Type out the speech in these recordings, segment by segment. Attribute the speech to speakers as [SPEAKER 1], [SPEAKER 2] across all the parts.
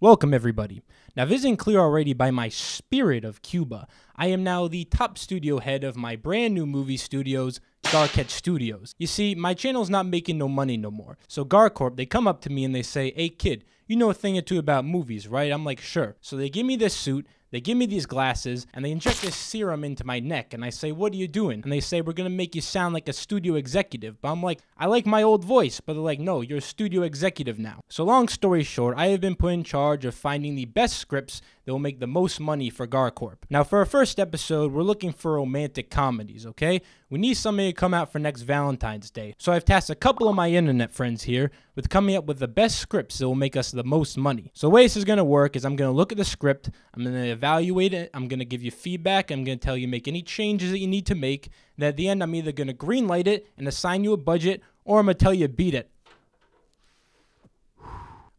[SPEAKER 1] Welcome, everybody. Now, if it isn't clear already by my spirit of Cuba, I am now the top studio head of my brand new movie studios, Garcatch Studios. You see, my channel's not making no money no more. So Garcorp, they come up to me and they say, "Hey kid, you know a thing or two about movies, right?" I'm like, "Sure." So they give me this suit, they give me these glasses, and they inject this serum into my neck, and I say, "What are you doing?" And they say, "We're gonna make you sound like a studio executive." But I'm like, "I like my old voice." But they're like, "No, you're a studio executive now." So long story short, I have been put in charge of finding the best scripts that will make the most money for Garcorp. Now, for our first episode, we're looking for romantic comedies, okay? We need somebody to come out for next Valentine's Day. So I've tasked a couple of my internet friends here with coming up with the best scripts that will make us the most money. So the way this is going to work is I'm going to look at the script, I'm going to evaluate it, I'm going to give you feedback, I'm going to tell you make any changes that you need to make, and at the end I'm either going to greenlight it and assign you a budget, or I'm going to tell you beat it.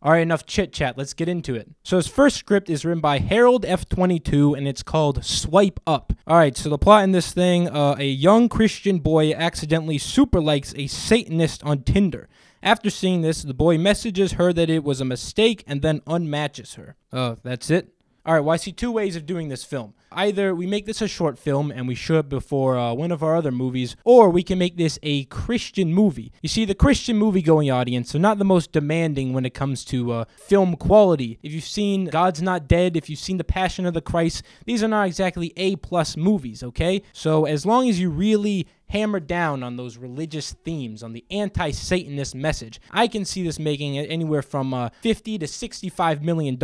[SPEAKER 1] Alright, enough chit-chat, let's get into it. So his first script is written by Harold F22, and it's called Swipe Up. Alright, so the plot in this thing, a young Christian boy accidentally super likes a Satanist on Tinder. After seeing this, the boy messages her that it was a mistake and then unmatches her. That's it? Alright, well I see two ways of doing this film. Either we make this a short film and we show it before one of our other movies, or we can make this a Christian movie. You see, the Christian movie-going audience are not the most demanding when it comes to film quality. If you've seen God's Not Dead, if you've seen The Passion of the Christ, these are not exactly A+ movies, okay? So as long as you really hammer down on those religious themes, on the anti-Satanist message, I can see this making anywhere from $50 to $65 million.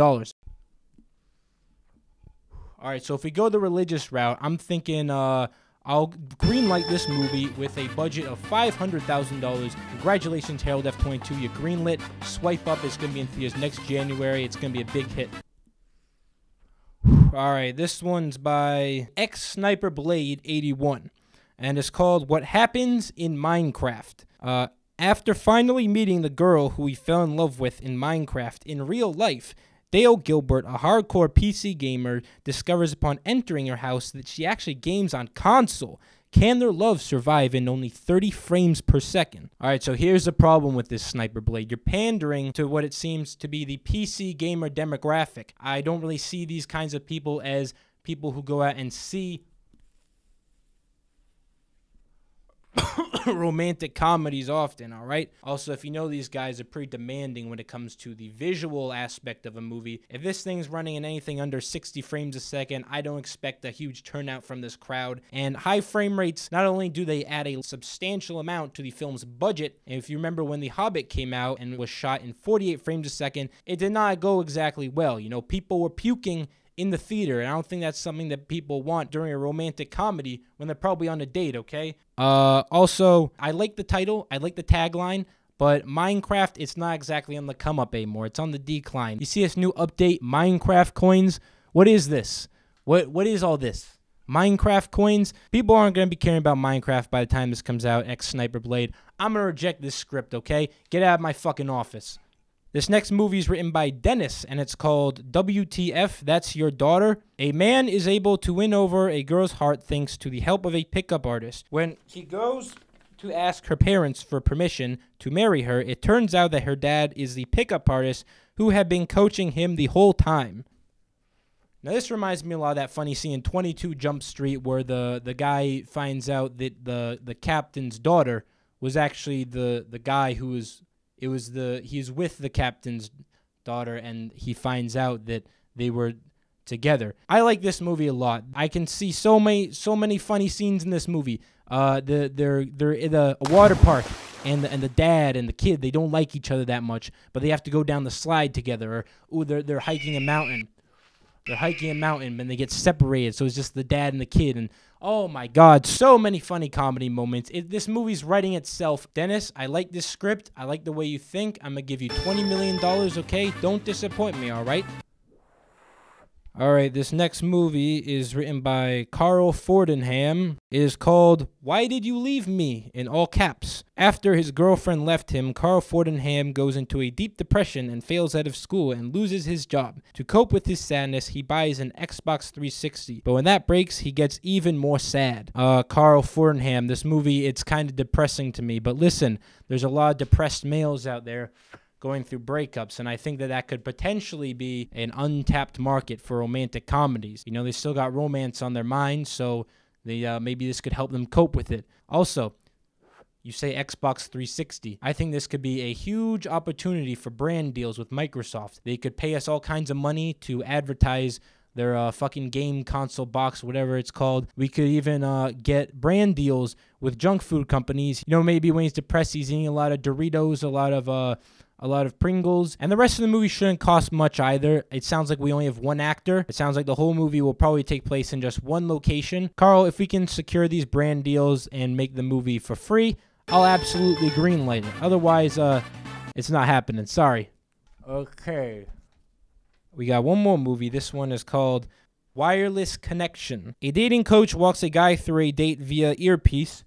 [SPEAKER 1] Alright, so if we go the religious route, I'm thinking I'll greenlight this movie with a budget of $500,000. Congratulations, Harold F22, you greenlit. Swipe Up is going to be in theaters next January. It's going to be a big hit. Alright, this one's by Sniper Blade 81, and it's called What Happens in Minecraft. After finally meeting the girl who he fell in love with in Minecraft in real life, Dale Gilbert, a hardcore PC gamer, discovers upon entering her house that she actually games on console. Can their love survive in only 30 frames per second? Alright, so here's the problem with this Sniper Blade. You're pandering to what it seems to be the PC gamer demographic. I don't really see these kinds of people as people who go out and see romantic comedies often, alright? Also, if you know, these guys are pretty demanding when it comes to the visual aspect of a movie. If this thing's running in anything under 60 frames a second, I don't expect a huge turnout from this crowd. And high frame rates, not only do they add a substantial amount to the film's budget, and if you remember when The Hobbit came out and was shot in 48 frames a second, it did not go exactly well. You know, people were puking in the theater, and I don't think that's something that people want during a romantic comedy when they're probably on a date, okay? Also, I like the title, I like the tagline, but Minecraft, it's not exactly on the come up anymore. It's on the decline. You see this new update, Minecraft coins? What is this? What is all this? Minecraft coins? People aren't going to be caring about Minecraft by the time this comes out, Sniper Blade. I'm going to reject this script, okay? Get out of my fucking office. This next movie is written by Dennis, and it's called WTF, That's Your Daughter. A man is able to win over a girl's heart thanks to the help of a pickup artist. When he goes to ask her parents for permission to marry her, it turns out that her dad is the pickup artist who had been coaching him the whole time. Now, this reminds me a lot of that funny scene in 22 Jump Street where the guy finds out that the captain's daughter was actually the guy who was... he's with the captain's daughter, and he finds out that they were together. I like this movie a lot. I can see so many funny scenes in this movie. They're in a water park, and the dad and the kid, they don't like each other that much, but they have to go down the slide together. Or they're hiking a mountain. They're hiking a mountain, and they get separated, so it's just the dad and the kid, and oh my god, so many funny comedy moments. This movie's writing itself. Dennis, I like this script. I like the way you think. I'm going to give you $20 million, okay? Don't disappoint me, alright? Alright, this next movie is written by Carl Fordenham. It is called Why Did You Leave Me? In all caps. After his girlfriend left him, Carl Fordenham goes into a deep depression and fails out of school and loses his job. To cope with his sadness, he buys an Xbox 360. But when that breaks, he gets even more sad. Carl Fordenham, this movie, it's kind of depressing to me. But listen, there's a lot of depressed males out there. going through breakups, and I think that that could potentially be an untapped market for romantic comedies. You know, they still got romance on their minds, so maybe this could help them cope with it. Also, you say Xbox 360. I think this could be a huge opportunity for brand deals with Microsoft. They could pay us all kinds of money to advertise their fucking game console box, whatever it's called. We could even get brand deals with junk food companies. You know, maybe when he's depressed, he's eating a lot of Doritos, a lot of Pringles, and the rest of the movie shouldn't cost much either. It sounds like we only have one actor. It sounds like the whole movie will probably take place in just one location. Carl, if we can secure these brand deals and make the movie for free, I'll absolutely greenlight it. Otherwise, it's not happening. Sorry. Okay. We got one more movie. This one is called Wireless Connection. A dating coach walks a guy through a date via earpiece.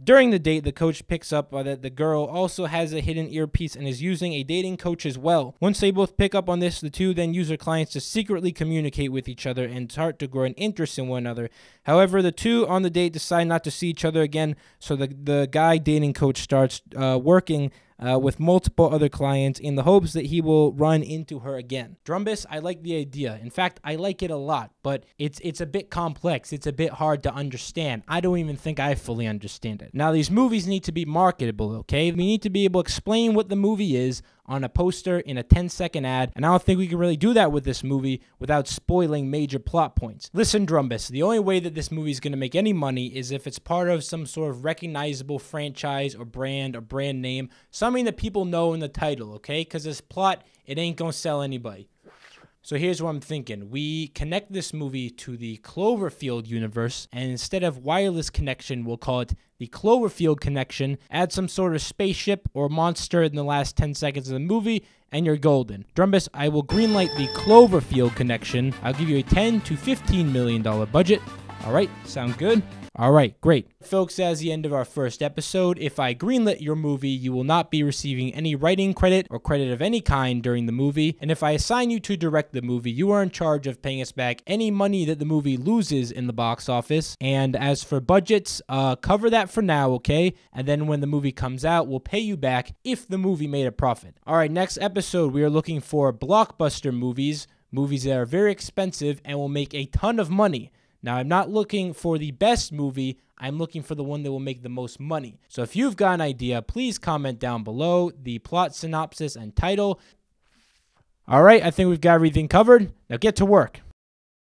[SPEAKER 1] During the date, the coach picks up that the girl also has a hidden earpiece and is using a dating coach as well. Once they both pick up on this, the two then use their clients to secretly communicate with each other and start to grow an interest in one another. However, the two on the date decide not to see each other again, so the guy dating coach starts working with multiple other clients in the hopes that he will run into her again. Drumbus, I like the idea. In fact, I like it a lot, but it's a bit complex. It's a bit hard to understand. I don't even think I fully understand it. Now, these movies need to be marketable, okay? We need to be able to explain what the movie is on a poster in a 10-second ad, and I don't think we can really do that with this movie without spoiling major plot points. Listen, Drumbus, the only way that this movie is going to make any money is if it's part of some sort of recognizable franchise or brand name, something that people know in the title, okay? Because this plot, it ain't going to sell anybody. So here's what I'm thinking. We connect this movie to the Cloverfield universe, and instead of Wireless Connection, we'll call it the Cloverfield Connection. Add some sort of spaceship or monster in the last 10 seconds of the movie, and you're golden. Drumbus, I will greenlight the Cloverfield Connection. I'll give you a $10 to $15 million budget. All right, sound good? All right, great. Folks, that's the end of our first episode. If I greenlit your movie, you will not be receiving any writing credit or credit of any kind during the movie. And if I assign you to direct the movie, you are in charge of paying us back any money that the movie loses in the box office. And as for budgets, cover that for now, okay? And then when the movie comes out, we'll pay you back if the movie made a profit. All right, next episode, we are looking for blockbuster movies that are very expensive and will make a ton of money. Now, I'm not looking for the best movie. I'm looking for the one that will make the most money. So if you've got an idea, please comment down below the plot synopsis and title. All right, I think we've got everything covered. Now get to work.